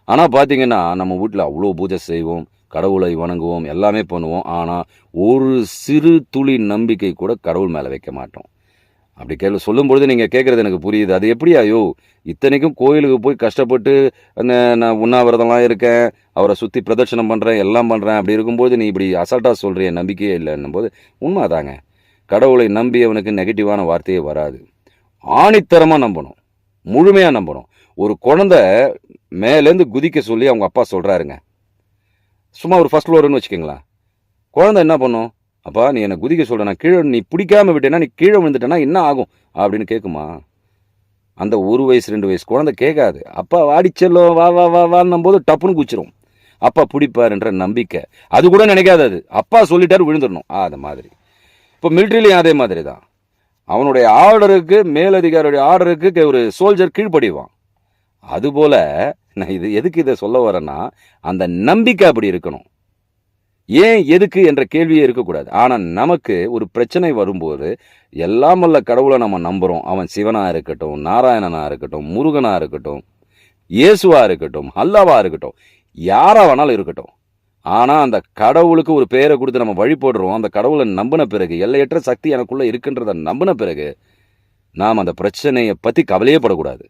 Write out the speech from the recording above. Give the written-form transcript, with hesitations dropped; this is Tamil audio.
ஆனால் பார்த்தீங்கன்னா நம்ம வீட்டில் அவ்வளோ பூஜை செய்வோம், கடவுளை வணங்குவோம், எல்லாமே பண்ணுவோம். ஆனால் ஒரு சிறு துளி நம்பிக்கை கூட கடவுள் மேலே வைக்க மாட்டோம். அப்படி சொல்லும்பொழுது நீங்கள் கேட்குறது எனக்கு புரியுது. அது எப்படி ஐயோ இத்தனைக்கும் கோயிலுக்கு போய் கஷ்டப்பட்டு அந்த நான் உண்ணாவிரதம்லாம் இருக்கேன், அவரை சுற்றி பிரதட்சணம் பண்ணுறேன், எல்லாம் பண்ணுறேன். அப்படி இருக்கும்போது நீ இப்படி அசால்ட்டாக சொல்கிறிய நம்பிக்கையே இல்லைன்னும் போது உண்மை தாங்க. கடவுளை நம்பி அவனுக்கு நெகட்டிவான வார்த்தையே வராது. ஆணித்தரமாக நம்பணும், முழுமையாக நம்பணும். ஒரு குழந்தை மேலேருந்து குதிக்க சொல்லி அவங்க அப்பா சொல்கிறாருங்க. சும்மா ஒரு ஃபர்ஸ்ட் ஃப்ளோர்னு வச்சுக்கோங்களேன். குழந்தை என்ன பண்ணும்? அப்பா நீ என்னை குதிக்க சொல்கிற, நான் கீழே நீ பிடிக்காம விட்டேன்னா, நீ கீழே விழுந்துட்டேன்னா என்ன ஆகும் அப்படின்னு கேட்குமா? அந்த 1 வயசு 2 வயசு குழந்தை கேட்காது. அப்பா வாடிச்செல்லோ வா வா வா வான்னும் போது டப்புன்னு குச்சிரும். அப்பா பிடிப்பாருன்ற நம்பிக்கை. அது கூட நினைக்காது. அது அப்பா சொல்லிட்டாரு விழுந்துடணும். அது மாதிரி இப்போ மிலிட்ரிலையும் அதே மாதிரி தான். அவனுடைய ஆர்டருக்கு, மேலதிகாரியுடைய ஆர்டருக்கு ஒரு சோல்ஜர் கீழ்ப்படிவான். அதுபோல் நான் எதுக்கு இதை சொல்ல வரேன்னா, அந்த நம்பிக்கை அப்படி இருக்கணும். ஏன் எதுக்கு என்ற கேள்வியே இருக்கக்கூடாது. ஆனால் நமக்கு ஒரு பிரச்சனை வரும்போது எல்லாம் வல்ல கடவுளை நம்ம நம்புகிறோம். அவன் சிவனாக இருக்கட்டும், நாராயணனாக இருக்கட்டும், முருகனாக இருக்கட்டும், இயேசுவாக இருக்கட்டும், அல்லாவாக இருக்கட்டும், யாராக வேணாலும் இருக்கட்டும். ஆனால் அந்த கடவுளுக்கு ஒரு பெயரை கொடுத்து நம்ம வழிபடுறோம். அந்த கடவுளை நம்பின பிறகு, எல்லையற்ற சக்தி எனக்குள்ளே இருக்குன்றதை நம்பின பிறகு நாம் அந்த பிரச்சனையை பற்றி கவலையே படக்கூடாது.